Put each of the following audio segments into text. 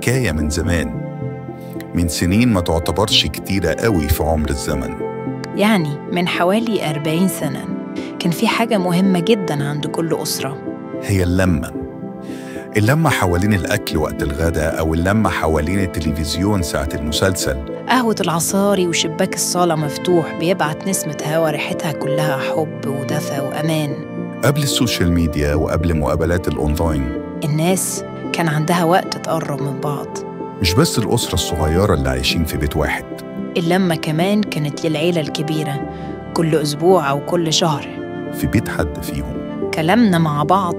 حكاية من زمان، من سنين ما تعتبرش كتيرة قوي في عمر الزمن. يعني من حوالي 40 سنة كان في حاجة مهمة جداً عند كل أسرة، هي اللمة حوالين الأكل وقت الغداء، أو اللمة حوالين التلفزيون ساعة المسلسل. قهوة العصاري وشباك الصالة مفتوح بيبعت نسمة هوا ريحتها كلها حب ودفى وأمان. قبل السوشيال ميديا وقبل مقابلات الأونلاين، الناس كان عندها وقت تقرب من بعض. مش بس الأسرة الصغيرة اللي عايشين في بيت واحد، اللمة كمان كانت للعيلة الكبيرة، كل أسبوع أو كل شهر في بيت حد فيهم. كلامنا مع بعض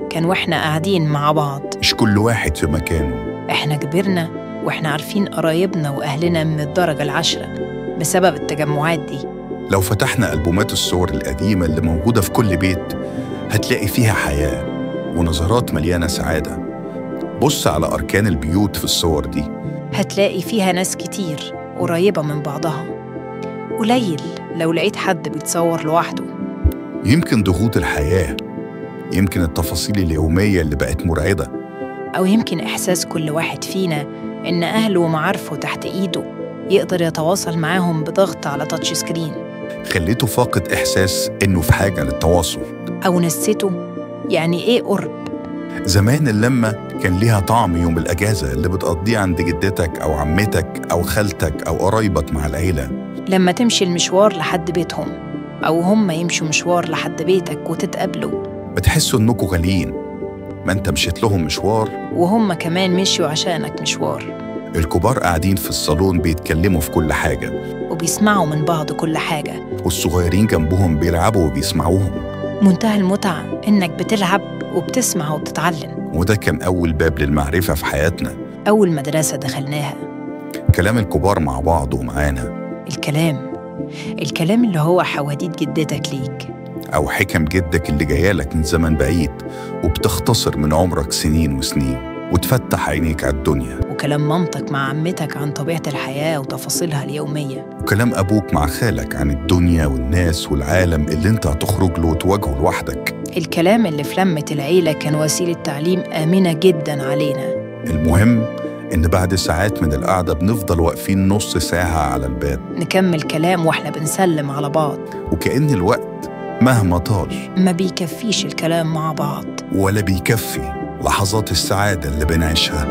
كان وإحنا قاعدين مع بعض، مش كل واحد في مكانه. إحنا كبرنا وإحنا عارفين قرايبنا وأهلنا من الدرجة 10 بسبب التجمعات دي. لو فتحنا ألبومات الصور القديمة اللي موجودة في كل بيت، هتلاقي فيها حياة ونظرات مليانة سعادة. بص على أركان البيوت في الصور دي، هتلاقي فيها ناس كتير قريبة من بعضها. قليل لو لقيت حد بيتصور لوحده. يمكن ضغوط الحياة، يمكن التفاصيل اليومية اللي بقت مرعبة، أو يمكن إحساس كل واحد فينا إن أهله ومعارفه تحت إيده يقدر يتواصل معاهم بضغط على تاتش سكرين، خليته فاقد إحساس إنه في حاجة للتواصل، أو نسيته يعني إيه قرب. زمان اللمة كان ليها طعم يوم الأجازة اللي بتقضيه عند جدتك أو عمتك أو خالتك أو قرايبك مع العيلة. لما تمشي المشوار لحد بيتهم أو هم يمشوا مشوار لحد بيتك وتتقابلوا، بتحسوا إنكوا غاليين، ما أنت مشيت لهم مشوار وهم كمان مشيوا عشانك مشوار. الكبار قاعدين في الصالون بيتكلموا في كل حاجة، وبيسمعوا من بعض كل حاجة، والصغيرين جنبهم بيلعبوا وبيسمعوهم. منتهى المتعة إنك بتلعب وبتسمع وبتتعلم. وده كان أول باب للمعرفة في حياتنا، أول مدرسة دخلناها. كلام الكبار مع بعض ومعانا، الكلام اللي هو حواديت جدتك ليك، أو حكم جدك اللي جايالك من زمن بعيد وبتختصر من عمرك سنين وسنين وتفتح عينيك على الدنيا. وكلام مامتك مع عمتك عن طبيعة الحياة وتفاصيلها اليومية. وكلام أبوك مع خالك عن الدنيا والناس والعالم اللي انت هتخرج له وتواجهه لوحدك. الكلام اللي في لمة العيلة كان وسيلة تعليم آمنة جداً علينا. المهم إن بعد ساعات من القعدة بنفضل واقفين نص ساعة على الباب نكمل كلام وإحنا بنسلم على بعض، وكأن الوقت مهما طال ما بيكفيش الكلام مع بعض، ولا بيكفي لحظات السعادة اللي بنعيشها.